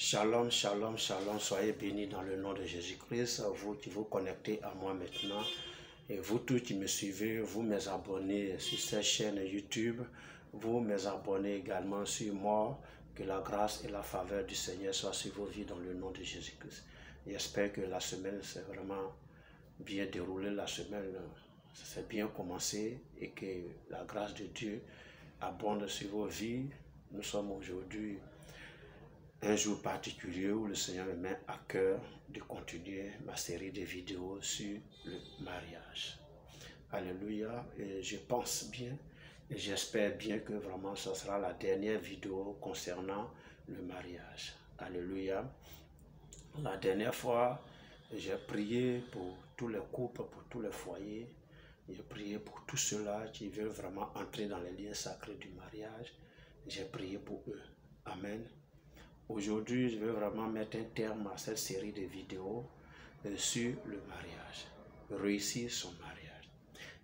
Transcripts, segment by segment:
Shalom, shalom, shalom, soyez bénis dans le nom de Jésus-Christ, vous qui vous connectez à moi maintenant, et vous tous qui me suivez, vous mes abonnés sur cette chaîne YouTube, vous mes abonnés également sur moi, que la grâce et la faveur du Seigneur soient sur vos vies dans le nom de Jésus-Christ. J'espère que la semaine s'est vraiment bien déroulée, la semaine s'est bien commencée et que la grâce de Dieu abonde sur vos vies. Nous sommes aujourd'hui un jour particulier où le Seigneur me met à cœur de continuer ma série de vidéos sur le mariage. Alléluia. Et je pense bien et j'espère bien que vraiment ce sera la dernière vidéo concernant le mariage. Alléluia. La dernière fois, j'ai prié pour tous les couples, pour tous les foyers. J'ai prié pour tous ceux-là qui veulent vraiment entrer dans les liens sacrés du mariage. J'ai prié pour eux. Amen. Aujourd'hui, je vais vraiment mettre un terme à cette série de vidéos sur le mariage, réussir son mariage.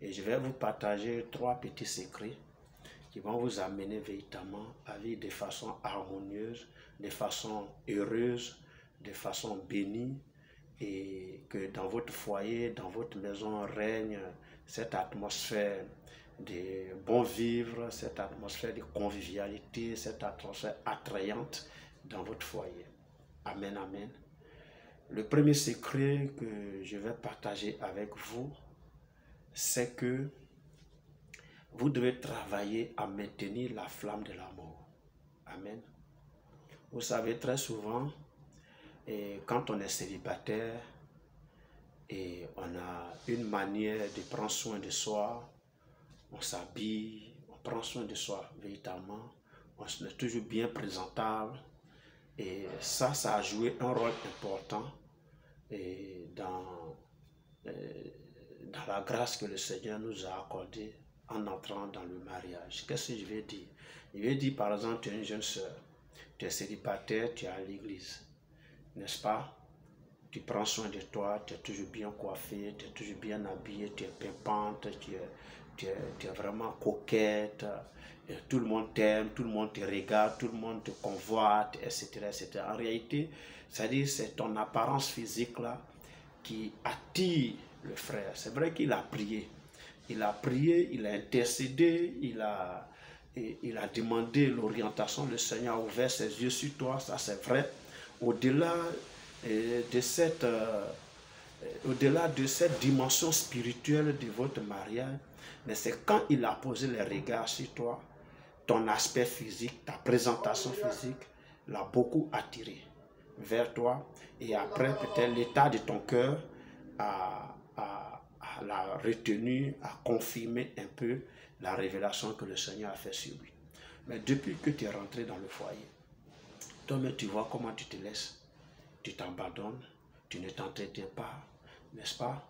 Et je vais vous partager 3 petits secrets qui vont vous amener véritablement à vivre de façon harmonieuse, de façon heureuse, de façon bénie, et que dans votre foyer, dans votre maison règne cette atmosphère de bon vivre, cette atmosphère de convivialité, cette atmosphère attrayante dans votre foyer. Amen, amen. Le premier secret que je vais partager avec vous, c'est que vous devez travailler à maintenir la flamme de l'amour. Amen. Vous savez, très souvent, quand on est célibataire et on a une manière de prendre soin de soi, on s'habille, on prend soin de soi véritablement, on est toujours bien présentable. Et ça a joué un rôle important dans la grâce que le Seigneur nous a accordée en entrant dans le mariage. Qu'est-ce que je vais dire? Je vais dire par exemple, tu es une jeune soeur, tu es célibataire, tu es à l'église, n'est-ce pas? Tu prends soin de toi, tu es toujours bien coiffée, tu es toujours bien habillée, tu es pimpante, tu es vraiment coquette. Et tout le monde t'aime, tout le monde te regarde, tout le monde te convoite, etc. etc. En réalité, c'est-à-dire c'est ton apparence physique là qui attire le frère. C'est vrai qu'il a prié. Il a prié, il a intercédé, il a demandé l'orientation. Le Seigneur a ouvert ses yeux sur toi, ça c'est vrai. Au-delà de cette dimension spirituelle de votre mariage, mais c'est quand il a posé les regards sur toi, ton aspect physique, ta présentation physique l'a beaucoup attiré vers toi. Et après, peut-être l'état de ton cœur l'a retenu, a confirmé un peu la révélation que le Seigneur a fait sur lui. Mais depuis que tu es rentré dans le foyer, toi-même tu vois comment tu te laisses, tu t'abandonnes, tu ne t'entretiens pas, n'est-ce pas?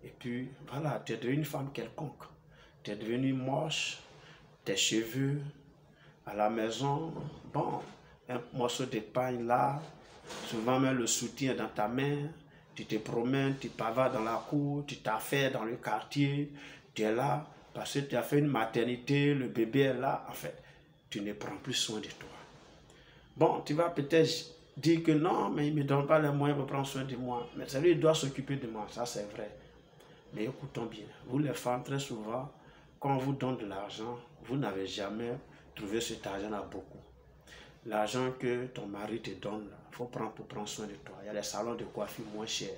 Et puis voilà, tu es devenue une femme quelconque, tu es devenue moche, tes cheveux à la maison, bon, un morceau de pain là, souvent même le soutien dans ta main, tu te promènes, tu pavanes dans la cour, tu t'affaires dans le quartier, tu es là parce que tu as fait une maternité, le bébé est là, en fait, tu ne prends plus soin de toi. Bon, tu vas peut-être dire que non, mais il ne me donne pas les moyens pour prendre soin de moi, mais c'est lui qui doit s'occuper de moi, ça c'est vrai. Mais écoutons bien, vous les femmes, très souvent, quand on vous donne de l'argent, vous n'avez jamais trouvé cet argent-là beaucoup. L'argent que ton mari te donne, il faut prendre pour prendre soin de toi. Il y a des salons de coiffure moins chers,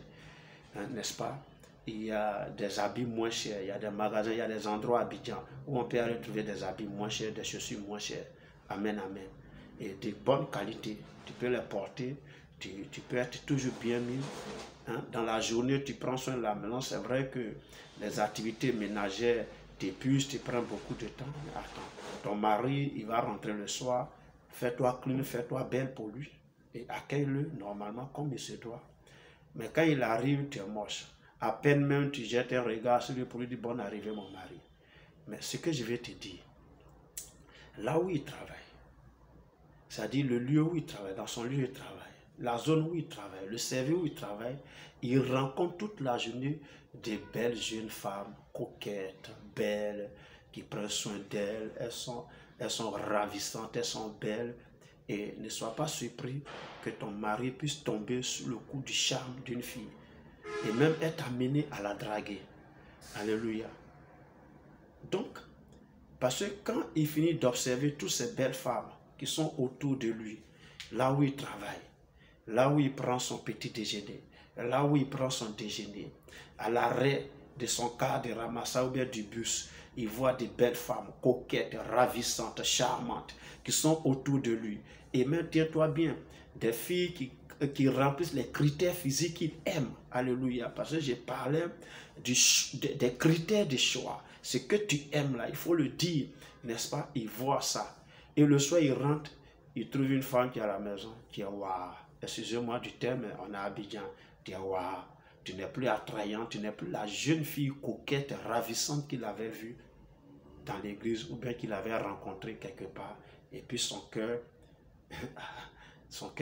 hein, n'est-ce pas? Il y a des habits moins chers, il y a des magasins, il y a des endroits à Abidjan où on peut aller trouver des habits moins chers, des chaussures moins chères. Amen, amen. Et de bonne qualité, tu peux les porter, tu peux être toujours bien mis. Hein? Dans la journée, tu prends soin de la maison. C'est vrai que les activités ménagères t'épuisent, tu prends beaucoup de temps. Mais attends, ton mari, il va rentrer le soir, fais-toi clean, fais-toi belle pour lui. Et accueille-le normalement comme il se doit. Mais quand il arrive, tu es moche. À peine même tu jettes un regard sur lui pour lui dire bonne arrivée mon mari. Mais ce que je vais te dire, là où il travaille, c'est-à-dire le lieu où il travaille, dans son lieu de travail, la zone où il travaille, le service où il travaille, il rencontre toute la journée des belles jeunes femmes, coquettes, belles, qui prennent soin d'elles, elles sont ravissantes, elles sont belles. Et ne sois pas surpris que ton mari puisse tomber sous le coup du charme d'une fille et même être amené à la draguer. Alléluia. Donc, parce que quand il finit d'observer toutes ces belles femmes qui sont autour de lui, là où il travaille, là où il prend son petit déjeuner, là où il prend son déjeuner, à l'arrêt de son car de ramassage ou bien du bus, il voit des belles femmes coquettes, ravissantes, charmantes, qui sont autour de lui. Et même, tiens-toi bien, des filles qui remplissent les critères physiques qu'il aime. Alléluia. Parce que j'ai parlé des critères de choix. Ce que tu aimes là, il faut le dire, n'est-ce pas? Il voit ça. Et le soir, il rentre, il trouve une femme qui est à la maison, qui est waouh. Excusez-moi du terme, on est à Abidjan. Tu es waouh. Tu n'es plus attrayante, tu n'es plus la jeune fille coquette, ravissante qu'il avait vue dans l'église ou bien qu'il avait rencontrée quelque part. Et puis son cœur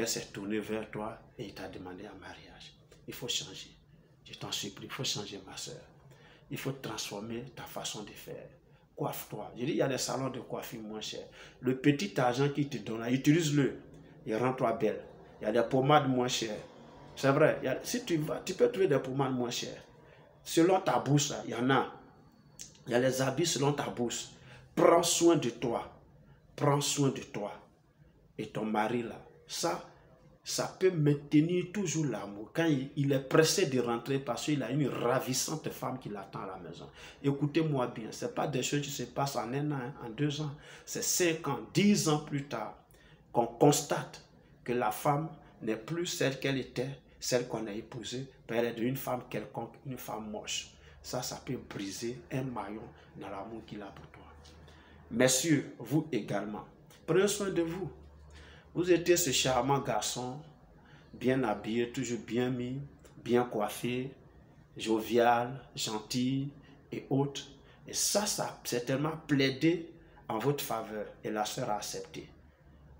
s'est tourné vers toi et il t'a demandé un mariage. Il faut changer. Je t'en supplie, il faut changer, ma soeur. Il faut transformer ta façon de faire. Coiffe-toi. Je dis, il y a des salons de coiffure moins chers. Le petit argent qu'il te donne, utilise-le et rends-toi belle. Il y a des pommades moins chères. C'est vrai, si tu vas, tu peux trouver des pommades moins chères. Selon ta bourse, il y en a. Il y a les habits selon ta bourse. Prends soin de toi. Prends soin de toi. Et ton mari là, ça peut maintenir toujours l'amour. Quand il est pressé de rentrer parce qu'il a une ravissante femme qui l'attend à la maison. Écoutez-moi bien, ce n'est pas des choses qui se passent en 1 an, en 2 ans. C'est 5 ans, 10 ans plus tard qu'on constate que la femme n'est plus celle qu'elle était, celle qu'on a épousée, elle est d'une femme quelconque, une femme moche. Ça peut briser un maillon dans l'amour qu'il a pour toi. Messieurs, vous également, prenez soin de vous. Vous étiez ce charmant garçon, bien habillé, toujours bien mis, bien coiffé, jovial, gentil et autres. Et ça certainement plaidé en votre faveur et la sœur a accepté.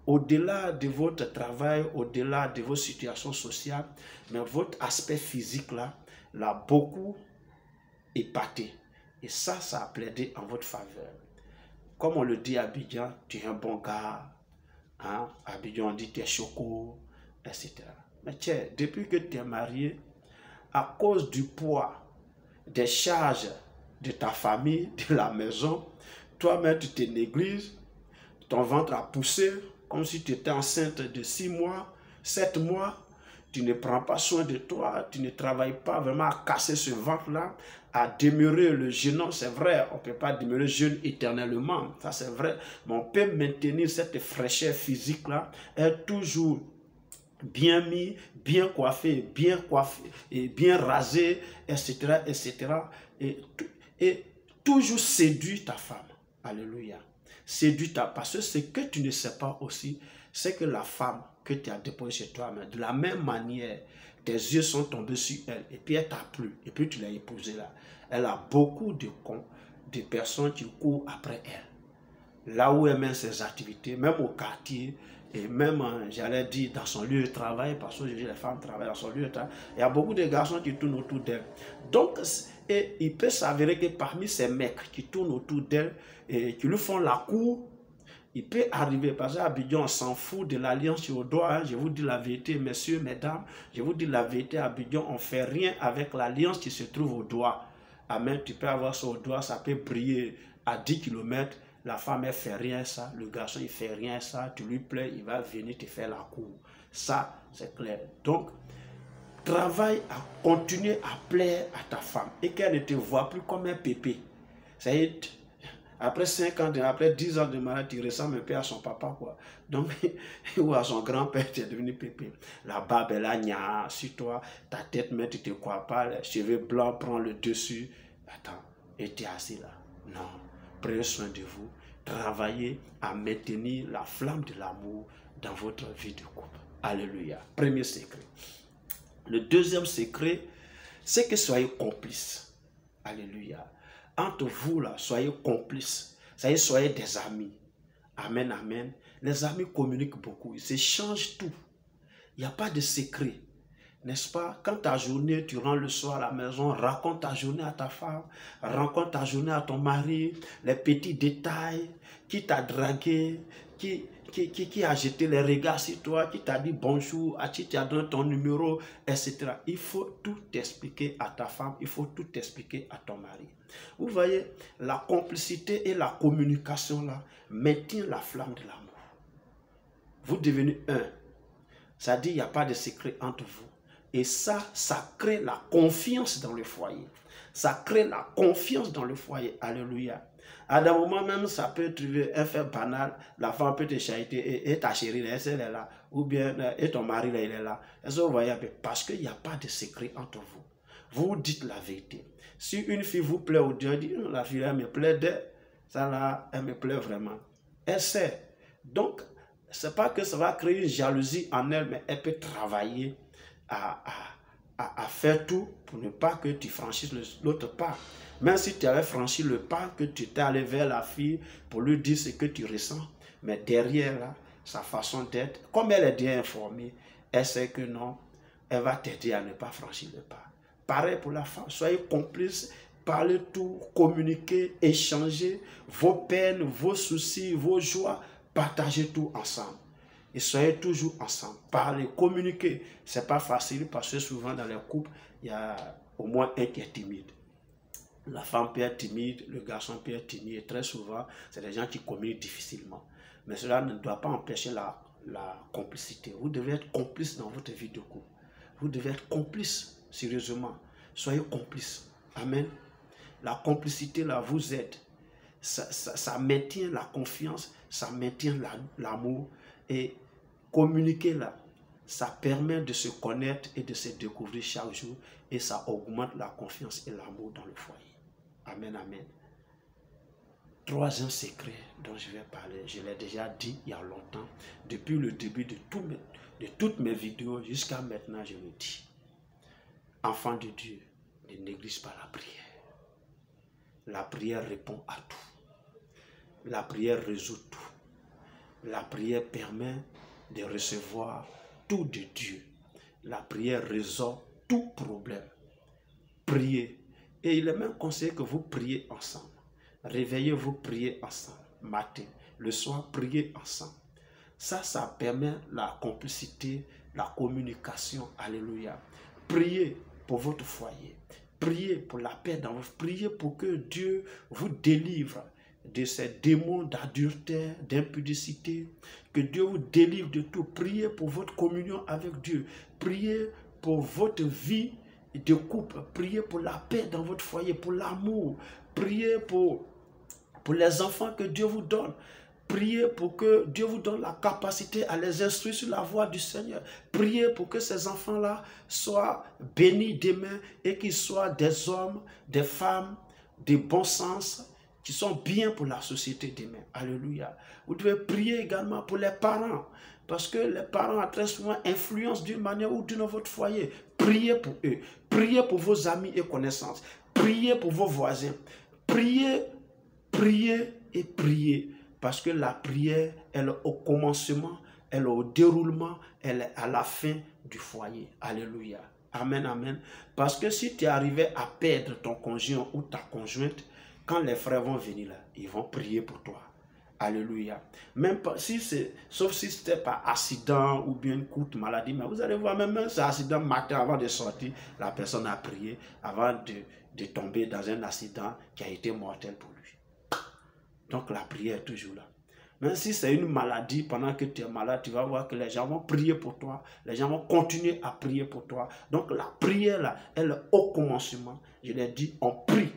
Au-delà de votre travail, au-delà de vos situations sociales, mais votre aspect physique là, l'a beaucoup épaté. Et ça a plaidé en votre faveur. Comme on le dit à Abidjan, tu es un bon gars. Hein? À Abidjan, on dit tu es choco, etc. Mais tiens, depuis que tu es marié, à cause du poids, des charges de ta famille, de la maison, toi-même tu te négliges, ton ventre a poussé, comme si tu étais enceinte de 6 mois, 7 mois, tu ne prends pas soin de toi, tu ne travailles pas vraiment à casser ce ventre-là, à demeurer le jeune homme. C'est vrai, on ne peut pas demeurer jeune éternellement, ça c'est vrai, mais on peut maintenir cette fraîcheur physique-là, être toujours bien mis, bien coiffé et bien rasé, etc., etc. Et toujours séduire ta femme. Alléluia. Séduis ta, parce que ce que tu ne sais pas aussi, c'est que la femme que tu as déposée chez toi, de la même manière, tes yeux sont tombés sur elle, et puis elle t'a plu, et puis tu l'as épousée là. Elle a beaucoup de personnes qui courent après elle. Là où elle met ses activités, même au quartier, et même, j'allais dire, dans son lieu de travail, parce que les femmes travaillent dans son lieu de travail, il y a beaucoup de garçons qui tournent autour d'elle. Donc, et il peut s'avérer que parmi ces mecs qui tournent autour d'elle et qui lui font la cour, il peut arriver, parce qu'à Abidjan, on s'en fout de l'alliance sur le doigt. Hein. Je vous dis la vérité, messieurs, mesdames, je vous dis la vérité, à Abidjan, on ne fait rien avec l'alliance qui se trouve au doigt. Amen, tu peux avoir ça au doigt, ça peut briller à 10 km. La femme, elle ne fait rien ça, le garçon, il ne fait rien ça, tu lui plais, il va venir te faire la cour. Ça, c'est clair. Donc, travaille à continuer à plaire à ta femme et qu'elle ne te voit plus comme un pépé. Ça y est, après 5 ans, après 10 ans de mariage, tu ressembles un peu à son papa, quoi. Donc, ou à son grand-père, tu es devenu pépé. La barbe, elle a gna sur toi, ta tête, mais tu ne te crois pas, les cheveux blancs prennent le dessus. Attends, et tu es assis là. Non, prenez soin de vous. Travaillez à maintenir la flamme de l'amour dans votre vie de couple. Alléluia. Premier secret. Le deuxième secret, c'est que soyez complices. Alléluia. Entre vous, là, soyez complices. Soyez des amis. Amen, amen. Les amis communiquent beaucoup. Ils s'échangent tout. Il n'y a pas de secret. N'est-ce pas? Quand ta journée, tu rentres le soir à la maison, raconte ta journée à ta femme, raconte ta journée à ton mari, les petits détails, qui t'a dragué, qui a jeté les regards sur toi, qui t'a dit bonjour, à qui t'a donné ton numéro, etc. Il faut tout expliquer à ta femme, il faut tout expliquer à ton mari. Vous voyez, la complicité et la communication là maintient la flamme de l'amour. Vous devenez un. Ça dit, il n'y a pas de secret entre vous. Et ça crée la confiance dans le foyer. Ça crée la confiance dans le foyer. Alléluia. À un moment même, ça peut trouver un fait banal. La femme peut te chariter et ta chérie, elle est là. Ou bien, et ton mari, là, il est là. Est-ce que vous voyez? Parce qu'il n'y a pas de secret entre vous. Vous dites la vérité. Si une fille vous plaît ou Dieu dit, la fille, elle me plaît, ça là, elle me plaît vraiment. Elle sait. Donc, c'est pas que ça va créer une jalousie en elle, mais elle peut travailler à faire tout pour ne pas que tu franchisses l'autre pas. Même si tu avais franchi le pas, que tu t'es allé vers la fille pour lui dire ce que tu ressens, mais derrière là, sa façon d'être, comme elle est bien informée, elle sait que non, elle va t'aider à ne pas franchir le pas. Pareil pour la femme, soyez complices, parlez tout, communiquez, échangez vos peines, vos soucis, vos joies, partagez tout ensemble. Et soyez toujours ensemble, parlez, communiquez. Ce n'est pas facile parce que souvent dans les couples, il y a au moins un qui est timide. La femme peut être timide, le garçon peut être timide. Et très souvent, c'est des gens qui communiquent difficilement. Mais cela ne doit pas empêcher la complicité. Vous devez être complice dans votre vie de couple. Vous devez être complice, sérieusement. Soyez complice. Amen. La complicité là vous aide. Ça maintient la confiance, ça maintient l'amour. Et communiquer là, ça permet de se connaître et de se découvrir chaque jour. Et ça augmente la confiance et l'amour dans le foyer. Amen, amen. Troisième secret dont je vais parler, je l'ai déjà dit il y a longtemps, depuis le début de toutes mes vidéos jusqu'à maintenant, je le dis. Enfant de Dieu, ne néglige pas la prière. La prière répond à tout. La prière résout tout. La prière permet de recevoir tout de Dieu. La prière résout tout problème. Priez. Et il est même conseillé que vous priez ensemble. Réveillez-vous, priez ensemble. Matin, le soir, priez ensemble. Ça permet la complicité, la communication. Alléluia. Priez pour votre foyer. Priez pour la paix dans votre... Priez pour que Dieu vous délivre de ces démons d'adultère, d'impudicité. Que Dieu vous délivre de tout. Priez pour votre communion avec Dieu. Priez pour votre vie de couple. Priez pour la paix dans votre foyer, pour l'amour. Priez pour les enfants que Dieu vous donne. Priez pour que Dieu vous donne la capacité à les instruire sur la voie du Seigneur. Priez pour que ces enfants-là soient bénis demain et qu'ils soient des hommes, des femmes, de bon sens, qui sont bien pour la société demain. Alléluia. Vous devez prier également pour les parents. Parce que les parents très souvent influencent d'une manière ou d'une autre votre foyer. Priez pour eux. Priez pour vos amis et connaissances. Priez pour vos voisins. Priez, priez et priez. Parce que la prière, elle est au commencement, elle est au déroulement, elle est à la fin du foyer. Alléluia. Amen, amen. Parce que si tu es arrivé à perdre ton conjoint ou ta conjointe, quand les frères vont venir là, ils vont prier pour toi. Alléluia. Même pas, sauf si c'était par accident ou bien une courte maladie, mais vous allez voir, même cet accident matin avant de sortir, la personne a prié avant de tomber dans un accident qui a été mortel pour lui. Donc la prière est toujours là. Même si c'est une maladie, pendant que tu es malade, tu vas voir que les gens vont prier pour toi. Les gens vont continuer à prier pour toi. Donc la prière là, elle est au commencement. Je l'ai dit, on prie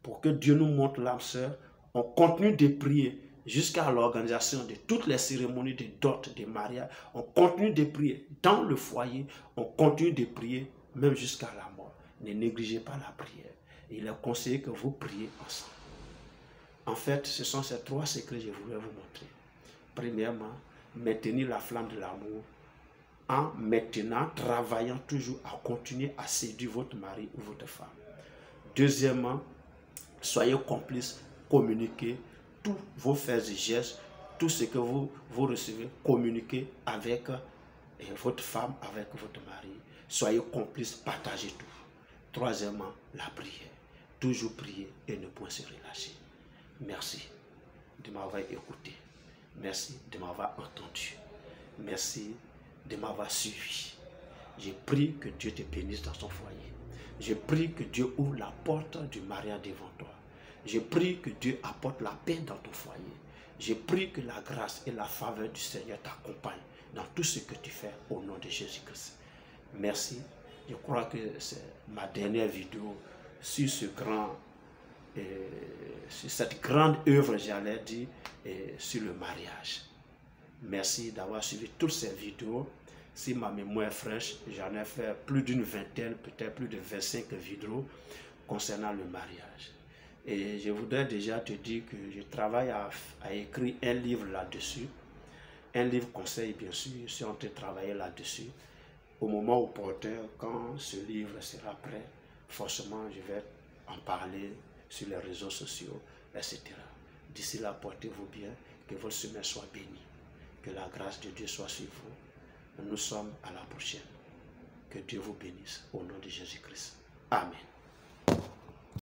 pour que Dieu nous montre l'âme sœur. On continue de prier jusqu'à l'organisation de toutes les cérémonies de dot, de mariage. On continue de prier dans le foyer. On continue de prier même jusqu'à la mort. Ne négligez pas la prière. Il est conseillé que vous priez ensemble. En fait, ce sont ces trois secrets que je voulais vous montrer. Premièrement, maintenir la flamme de l'amour en maintenant, travaillant toujours à continuer à séduire votre mari ou votre femme. Deuxièmement, soyez complices, communiquez tous vos faits et gestes, tout ce que vous recevez, communiquez avec votre femme, avec votre mari. Soyez complices, partagez tout. Troisièmement, la prière. Toujours prier et ne point se relâcher. Merci de m'avoir écouté. Merci de m'avoir entendu. Merci de m'avoir suivi. Je prie que Dieu te bénisse dans ton foyer. Je prie que Dieu ouvre la porte du mariage devant toi. Je prie que Dieu apporte la paix dans ton foyer. Je prie que la grâce et la faveur du Seigneur t'accompagnent dans tout ce que tu fais au nom de Jésus-Christ. Merci. Je crois que c'est ma dernière vidéo sur cette grande œuvre, j'allais dire, sur le mariage. Merci d'avoir suivi toutes ces vidéos. Si ma mémoire est fraîche, j'en ai fait plus d'une vingtaine, peut-être plus de 25 vidéos concernant le mariage. Et je voudrais déjà te dire que je travaille à écrire un livre là-dessus. Un livre conseil, bien sûr, je suis en train de travailler là-dessus. Au moment opportun, quand ce livre sera prêt, forcément, je vais en parler sur les réseaux sociaux, etc. D'ici là, portez-vous bien, que votre semaine soit bénie, que la grâce de Dieu soit sur vous. Nous sommes à la prochaine. Que Dieu vous bénisse au nom de Jésus-Christ. Amen.